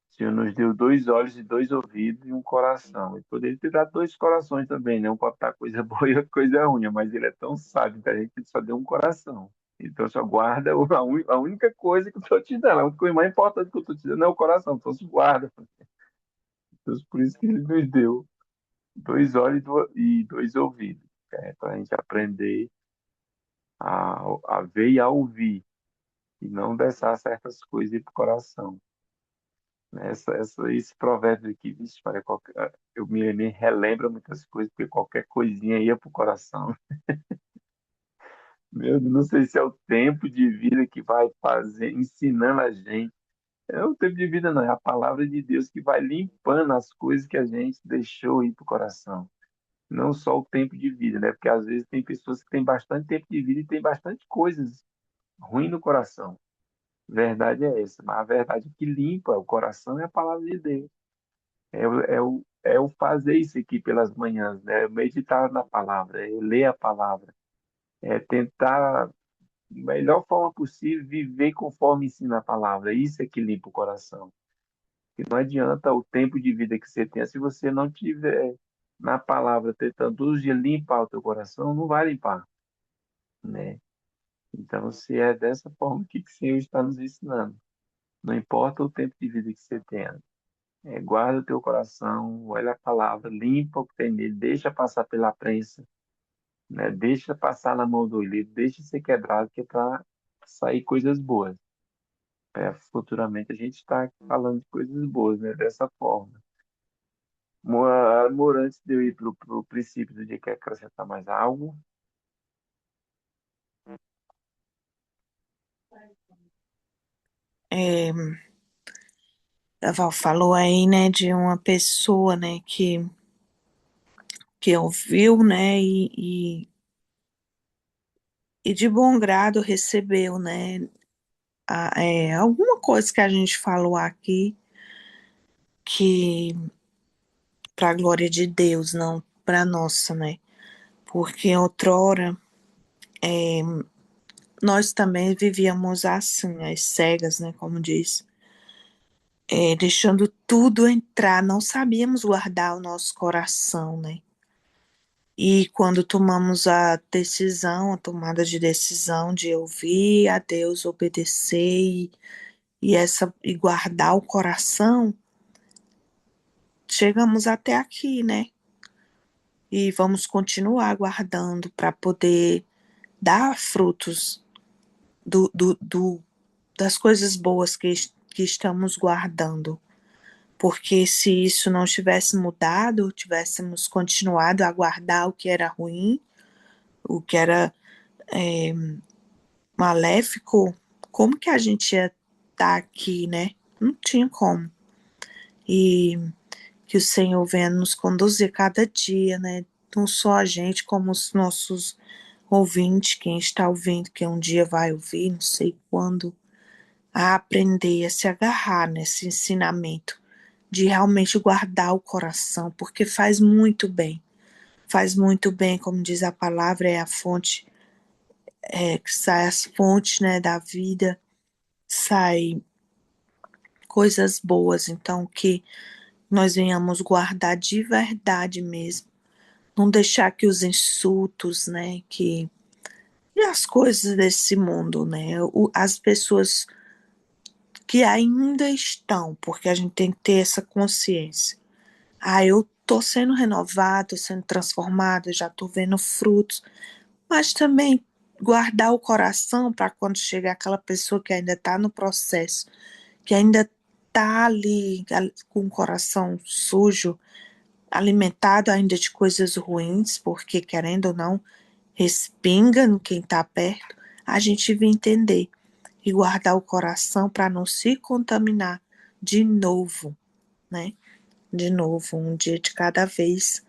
Speaker 2: o Senhor nos deu dois olhos e dois ouvidos e um coração. Ele poderia ter dado dois corações também, né? Um para botar coisa boa e outra coisa ruim, mas ele é tão sábio que a gente só deu um coração. Então só guarda a única coisa que eu estou te dando. A única coisa mais importante que eu estou te dando é o coração. Então se guarda. Então, por isso que ele nos deu dois olhos e dois ouvidos. Para a gente aprender a ver e a ouvir. E não deixar certas coisas ir para o coração. Esse provérbio aqui, vixe, me relembra muitas coisas, porque qualquer coisinha ia pro coração. Meu Deus, não sei se é o tempo de vida que vai fazer, ensinando a gente. É o tempo de vida, não, é a palavra de Deus que vai limpando as coisas que a gente deixou ir pro coração. Não só o tempo de vida, né? Porque às vezes tem pessoas que têm bastante tempo de vida e tem bastante coisas ruins no coração. Verdade é essa, mas a verdade que limpa o coração é a palavra de Deus. É o fazer isso aqui pelas manhãs, né? É meditar na palavra, é ler a palavra, é tentar, da melhor forma possível, viver conforme ensina a palavra. Isso é que limpa o coração. E não adianta o tempo de vida que você tenha, se você não tiver na palavra tentando todos os dias limpar o teu coração, não vai limpar, né? Então, se é dessa forma que o Senhor está nos ensinando, não importa o tempo de vida que você tenha, guarda o teu coração, olha a palavra, limpa o que tem nele, deixa passar pela prensa, né? Deixa passar na mão do oleiro, deixa ser quebrado, que é para sair coisas boas. Futuramente a gente está falando de coisas boas, né? Dessa forma. Amor, antes de eu ir para o princípio do dia, quer acrescentar mais algo?
Speaker 3: É, a Val falou aí, né, de uma pessoa, né, que ouviu, né, e de bom grado recebeu, né, alguma coisa que a gente falou aqui, que para a glória de Deus, não para nossa, né, porque outrora nós também vivíamos assim, as cegas, né, como diz, deixando tudo entrar, não sabíamos guardar o nosso coração, né, e quando tomamos a decisão, a tomada de decisão de ouvir a Deus, obedecer e guardar o coração, chegamos até aqui, né? E vamos continuar guardando para poder dar frutos do das coisas boas que estamos guardando. Porque se isso não tivesse mudado, tivéssemos continuado a guardar o que era ruim, o que era maléfico, como que a gente ia estar aqui, né? Não tinha como. E que o Senhor venha nos conduzir cada dia, né? Não só a gente, como os nossos ouvintes, quem está ouvindo, que um dia vai ouvir, não sei quando, a aprender a se agarrar nesse ensinamento de realmente guardar o coração, porque faz muito bem. Faz muito bem, como diz a palavra, é a fonte, que sai as fontes, né, da vida, sai coisas boas, então que nós venhamos guardar de verdade mesmo, não deixar que os insultos, né, que e as coisas desse mundo, né, as pessoas que ainda estão, porque a gente tem que ter essa consciência. Eu tô sendo renovado, tô sendo transformado, já tô vendo frutos, mas também guardar o coração para quando chegar aquela pessoa que ainda está no processo, que ainda está ali com o coração sujo, alimentado ainda de coisas ruins, porque querendo ou não, respinga no quem está perto, a gente vai entender e guardar o coração para não se contaminar de novo, né? De novo, um dia de cada vez.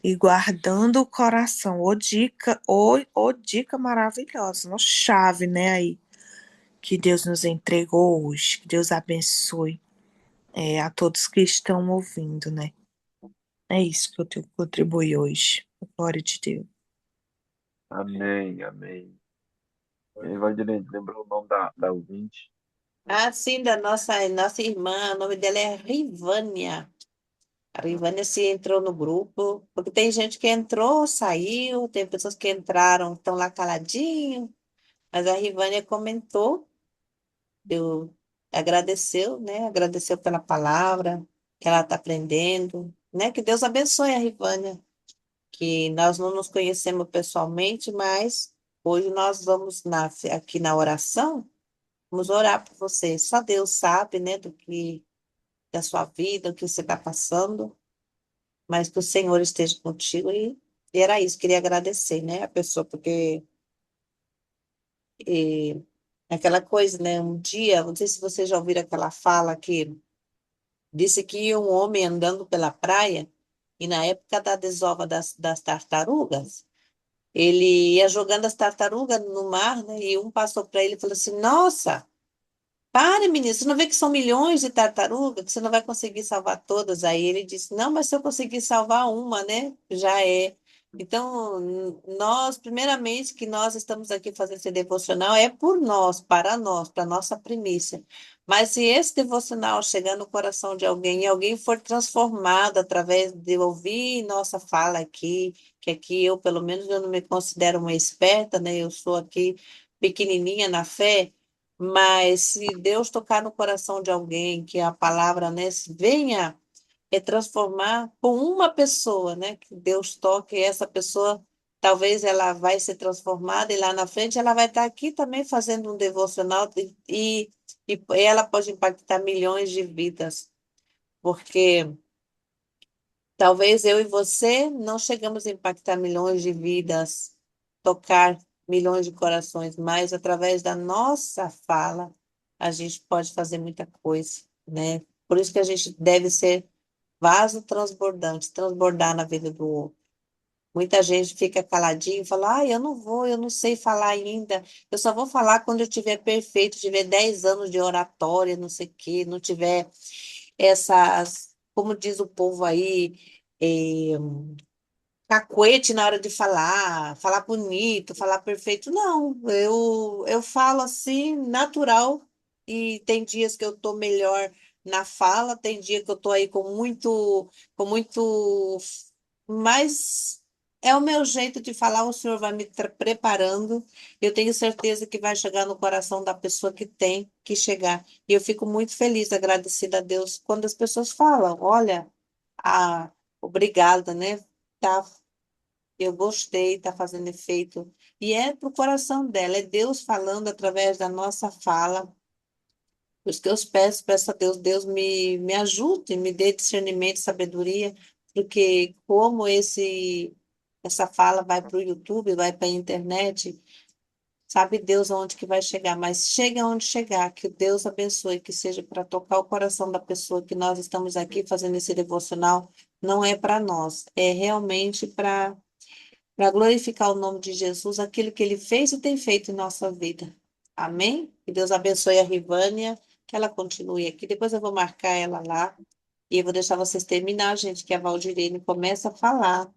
Speaker 3: E guardando o coração. Ô dica maravilhosa, uma chave, né, aí, que Deus nos entregou hoje. Que Deus abençoe a todos que estão ouvindo, né? É isso que eu tenho que contribuir hoje. Glória de Deus.
Speaker 2: Amém, amém. Evangelista, lembrou o nome da ouvinte?
Speaker 1: Ah, sim, da nossa irmã, o nome dela é Rivânia. A Rivânia se entrou no grupo, porque tem gente que entrou, saiu, tem pessoas que entraram, estão lá caladinho, mas a Rivânia comentou, deu, agradeceu, né? Agradeceu pela palavra que ela está aprendendo, né? Que Deus abençoe a Rivânia, que nós não nos conhecemos pessoalmente, mas hoje nós vamos aqui na oração, vamos orar por você. Só Deus sabe, né, da sua vida, o que você está passando, mas que o Senhor esteja contigo e era isso, queria agradecer, né, a pessoa, porque é aquela coisa, né, um dia, não sei se vocês já ouviram aquela fala que disse que ia um homem andando pela praia e na época da desova das tartarugas, ele ia jogando as tartarugas no mar, né, e um passou para ele e falou assim, nossa, pare, menino, você não vê que são milhões de tartarugas, que você não vai conseguir salvar todas. Aí ele disse, não, mas se eu conseguir salvar uma, né, já é. Então, nós, primeiramente, que nós estamos aqui fazendo esse devocional é por nós, para nossa primícia. Mas se esse devocional chegar no coração de alguém e alguém for transformado através de ouvir nossa fala aqui, que aqui eu, pelo menos, eu não me considero uma esperta, né, eu sou aqui pequenininha na fé, mas se Deus tocar no coração de alguém, que a palavra, né, venha transformar com uma pessoa, né, que Deus toque, e essa pessoa, talvez ela vai ser transformada e lá na frente ela vai estar aqui também fazendo um devocional e ela pode impactar milhões de vidas, porque talvez eu e você não chegamos a impactar milhões de vidas, tocar milhões de corações, mas através da nossa fala, a gente pode fazer muita coisa, né? Por isso que a gente deve ser vaso transbordante, transbordar na vida do outro. Muita gente fica caladinho e fala, eu não vou, eu não sei falar ainda, eu só vou falar quando eu tiver perfeito, tiver 10 anos de oratória, não sei o quê, não tiver essas, como diz o povo aí, eh, cacuete na hora de falar, falar bonito, falar perfeito. Não, eu falo assim, natural, e tem dias que eu tô melhor na fala, tem dia que eu tô aí com muito, mas é o meu jeito de falar, o Senhor vai me preparando. Eu tenho certeza que vai chegar no coração da pessoa que tem que chegar. E eu fico muito feliz, agradecida a Deus, quando as pessoas falam, olha, obrigada, né? Tá, eu gostei, tá fazendo efeito. E é pro coração dela, é Deus falando através da nossa fala. Os que eu peço a Deus, Deus me ajude, me dê discernimento, sabedoria, porque como essa fala vai para o YouTube, vai para a internet, sabe Deus aonde que vai chegar, mas chega onde chegar, que Deus abençoe, que seja para tocar o coração da pessoa que nós estamos aqui fazendo esse devocional, não é para nós, é realmente para glorificar o nome de Jesus, aquilo que ele fez e tem feito em nossa vida. Amém? Que Deus abençoe a Rivânia, que ela continue aqui. Depois eu vou marcar ela lá e eu vou deixar vocês terminar, gente, que a Valdirene começa a falar.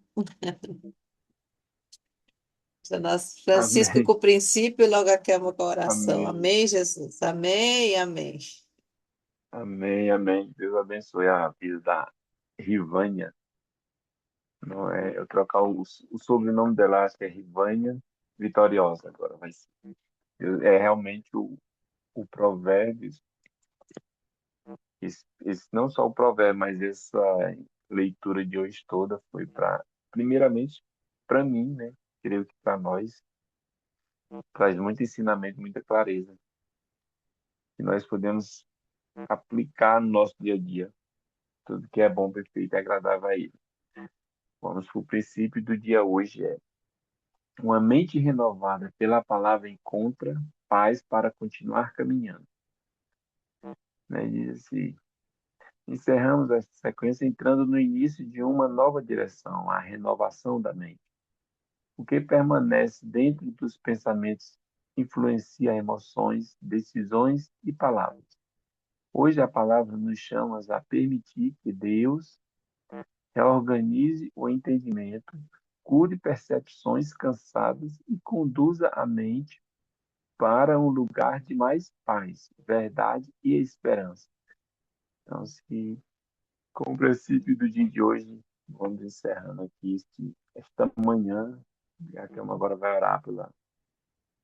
Speaker 1: Nosso Francisco
Speaker 2: Amém,
Speaker 1: com o princípio e logo acaba com a oração.
Speaker 2: amém,
Speaker 1: Amém, Jesus? Amém, amém.
Speaker 2: amém, amém. Deus abençoe a vida da Rivânia. Não é, eu trocar o sobrenome dela, acho que é Rivânia Vitoriosa agora, mas é realmente o Provérbios, não só o provérbio, mas essa leitura de hoje toda foi primeiramente, para mim, né? Creio que para nós, traz muito ensinamento, muita clareza, que nós podemos aplicar no nosso dia a dia, tudo que é bom, perfeito e agradável a Ele. Vamos para o princípio do dia hoje, uma mente renovada pela palavra encontra paz para continuar caminhando. Né? Diz assim, Encerramos essa sequência entrando no início de uma nova direção, a renovação da mente. O que permanece dentro dos pensamentos influencia emoções, decisões e palavras. Hoje a palavra nos chama a permitir que Deus reorganize o entendimento, cure percepções cansadas e conduza a mente para um lugar de mais paz, verdade e esperança. Então, se com o princípio do dia de hoje, vamos encerrando aqui esta manhã, e a cama agora vai orar pela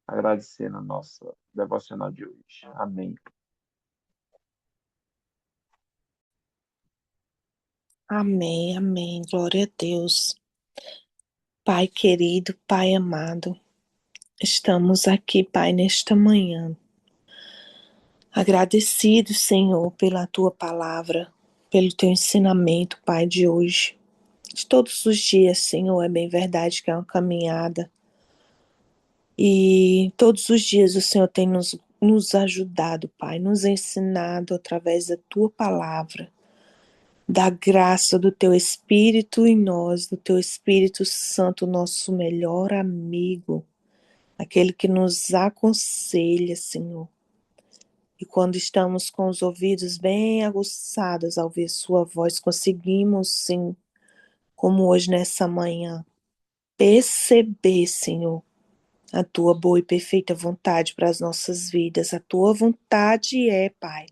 Speaker 2: agradecendo a nossa devocional de hoje. Amém.
Speaker 3: Amém, amém. Glória a Deus. Pai querido, Pai amado, estamos aqui, Pai, nesta manhã. Agradecido, Senhor, pela tua palavra, pelo teu ensinamento, Pai, de hoje. De todos os dias, Senhor, é bem verdade que é uma caminhada. E todos os dias o Senhor tem nos ajudado, Pai, nos ensinado através da tua palavra, da graça do teu Espírito em nós, do teu Espírito Santo, nosso melhor amigo, aquele que nos aconselha, Senhor. E quando estamos com os ouvidos bem aguçados ao ouvir sua voz, conseguimos, sim, como hoje nessa manhã, perceber, Senhor, a tua boa e perfeita vontade para as nossas vidas. A tua vontade é, Pai,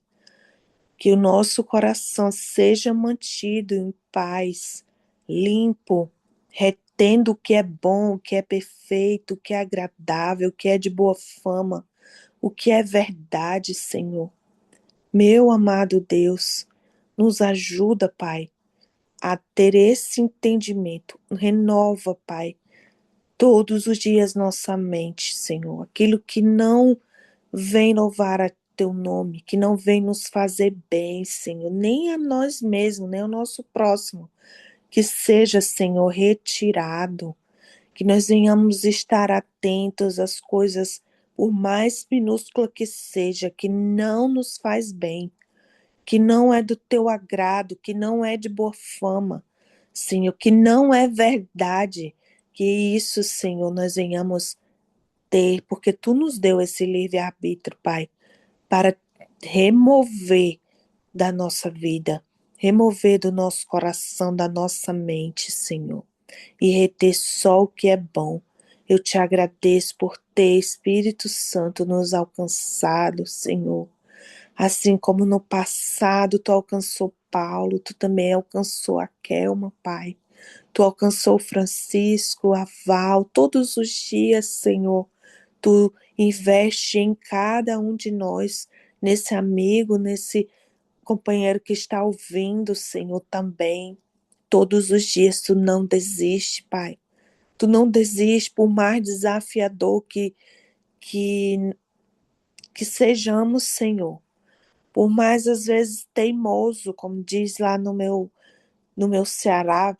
Speaker 3: que o nosso coração seja mantido em paz, limpo, retendo o que é bom, o que é perfeito, o que é agradável, o que é de boa fama, o que é verdade, Senhor. Meu amado Deus, nos ajuda, Pai, a ter esse entendimento. Renova, Pai, todos os dias nossa mente, Senhor. Aquilo que não vem louvar a teu nome, que não vem nos fazer bem, Senhor, nem a nós mesmos, nem ao nosso próximo. Que seja, Senhor, retirado, que nós venhamos estar atentos às coisas, por mais minúscula que seja, que não nos faz bem, que não é do teu agrado, que não é de boa fama, Senhor, que não é verdade, que isso, Senhor, nós venhamos ter, porque tu nos deu esse livre-arbítrio, Pai, para remover da nossa vida, remover do nosso coração, da nossa mente, Senhor, e reter só o que é bom. Eu te agradeço por ter, Espírito Santo, nos alcançado, Senhor. Assim como no passado tu alcançou Paulo, tu também alcançou a Kelma, Pai. Tu alcançou Francisco, a Val, todos os dias, Senhor. Tu investe em cada um de nós, nesse amigo, nesse companheiro que está ouvindo, Senhor, também. Todos os dias tu não desiste, Pai. Tu não desiste, por mais desafiador que, que sejamos, Senhor. Por mais, às vezes, teimoso, como diz lá no meu Ceará,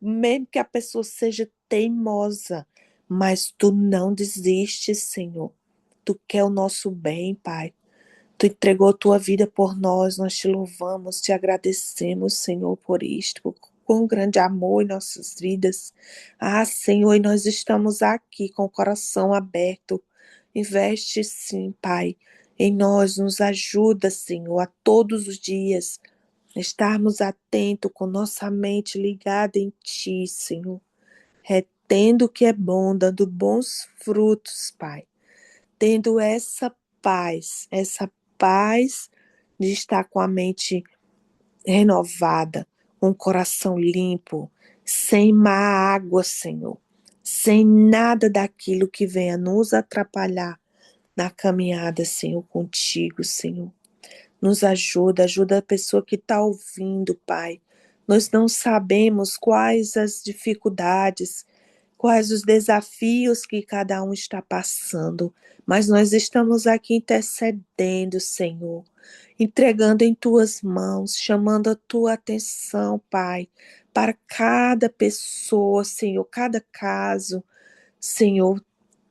Speaker 3: mesmo que a pessoa seja teimosa, mas tu não desistes, Senhor. Tu quer o nosso bem, Pai. Tu entregou tua vida por nós te louvamos, te agradecemos, Senhor, por isto, com grande amor em nossas vidas. Ah, Senhor, e nós estamos aqui com o coração aberto. Investe sim, Pai, em nós, nos ajuda, Senhor, a todos os dias estarmos atentos com nossa mente ligada em Ti, Senhor, retendo o que é bom, dando bons frutos, Pai, tendo essa paz de estar com a mente renovada, com o coração limpo, sem má água, Senhor, sem nada daquilo que venha nos atrapalhar na caminhada, Senhor, contigo, Senhor. Nos ajuda a pessoa que está ouvindo, Pai. Nós não sabemos quais as dificuldades, quais os desafios que cada um está passando, mas nós estamos aqui intercedendo, Senhor, entregando em tuas mãos, chamando a tua atenção, Pai, para cada pessoa, Senhor, cada caso, Senhor.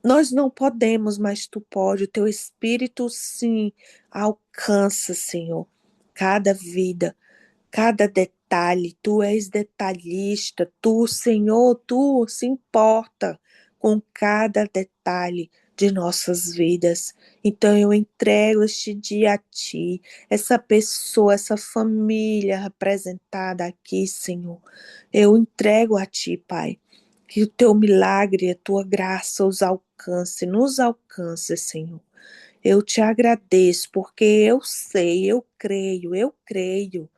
Speaker 3: Nós não podemos, mas tu pode, o teu Espírito sim alcança, Senhor, cada vida. cada detalhe. Tu és detalhista, tu, Senhor, tu se importa com cada detalhe de nossas vidas. Então eu entrego este dia a ti, essa pessoa, essa família representada aqui, Senhor. Eu entrego a ti, Pai. Que o teu milagre, a tua graça os alcance, nos alcance, Senhor. Eu te agradeço, porque eu sei, eu creio,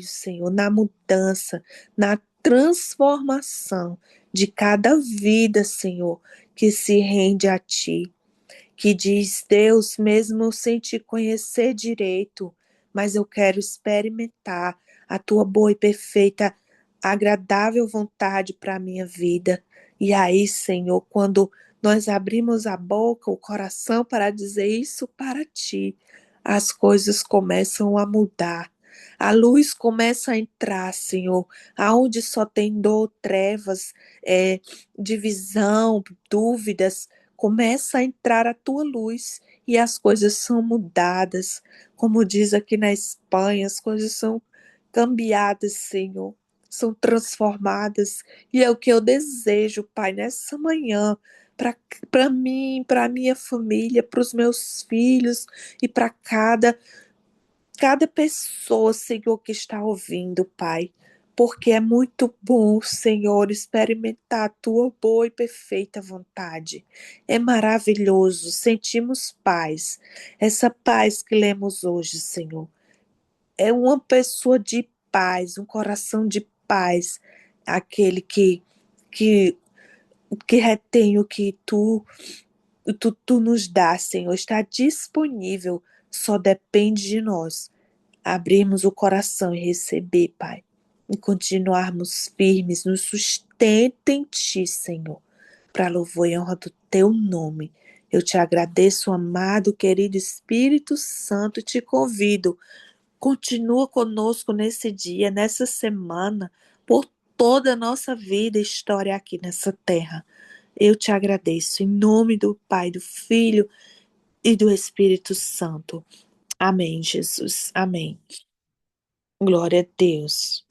Speaker 3: Senhor, na mudança, na transformação de cada vida, Senhor, que se rende a Ti, que diz, Deus, mesmo sem te conhecer direito, mas eu quero experimentar a tua boa e perfeita, agradável vontade para a minha vida. E aí, Senhor, quando nós abrimos a boca, o coração para dizer isso para ti, as coisas começam a mudar. A luz começa a entrar, Senhor, aonde só tem dor, trevas, divisão, dúvidas, começa a entrar a tua luz e as coisas são mudadas. Como diz aqui na Espanha, as coisas são cambiadas, Senhor, são transformadas. E é o que eu desejo, Pai, nessa manhã, para mim, para minha família, para os meus filhos e para cada pessoa, Senhor, que está ouvindo, Pai. Porque é muito bom, Senhor, experimentar a tua boa e perfeita vontade. É maravilhoso, sentimos paz. Essa paz que lemos hoje, Senhor, é uma pessoa de paz, um coração de paz, aquele que, que retém o que tu nos dá, Senhor, está disponível, só depende de nós abrirmos o coração e receber, Pai, e continuarmos firmes, nos sustenta em Ti, Senhor, para louvor e honra do Teu nome. Eu te agradeço, amado, querido Espírito Santo, e te convido, continua conosco nesse dia, nessa semana, por toda a nossa vida e história aqui nessa terra. Eu te agradeço, em nome do Pai, do Filho e do Espírito Santo. Amém, Jesus. Amém. Glória a Deus.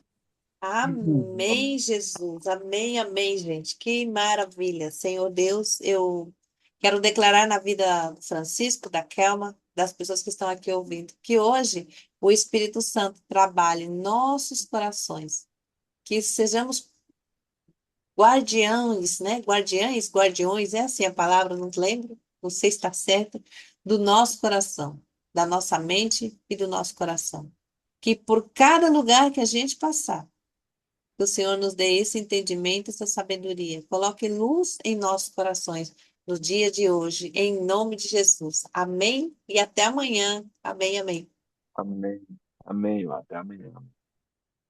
Speaker 1: Amém, Jesus. Amém, amém, gente. Que maravilha. Senhor Deus, eu quero declarar na vida do Francisco, da Kelma, das pessoas que estão aqui ouvindo, que hoje o Espírito Santo trabalhe em nossos corações, que sejamos guardiães, né? Guardiães, guardiões, é assim a palavra, não lembro, não sei se está certo, do nosso coração, da nossa mente e do nosso coração. Que por cada lugar que a gente passar, que o Senhor nos dê esse entendimento, essa sabedoria. Coloque luz em nossos corações no dia de hoje, em nome de Jesus. Amém e até amanhã. Amém, amém.
Speaker 2: Amém. Amém, até amanhã.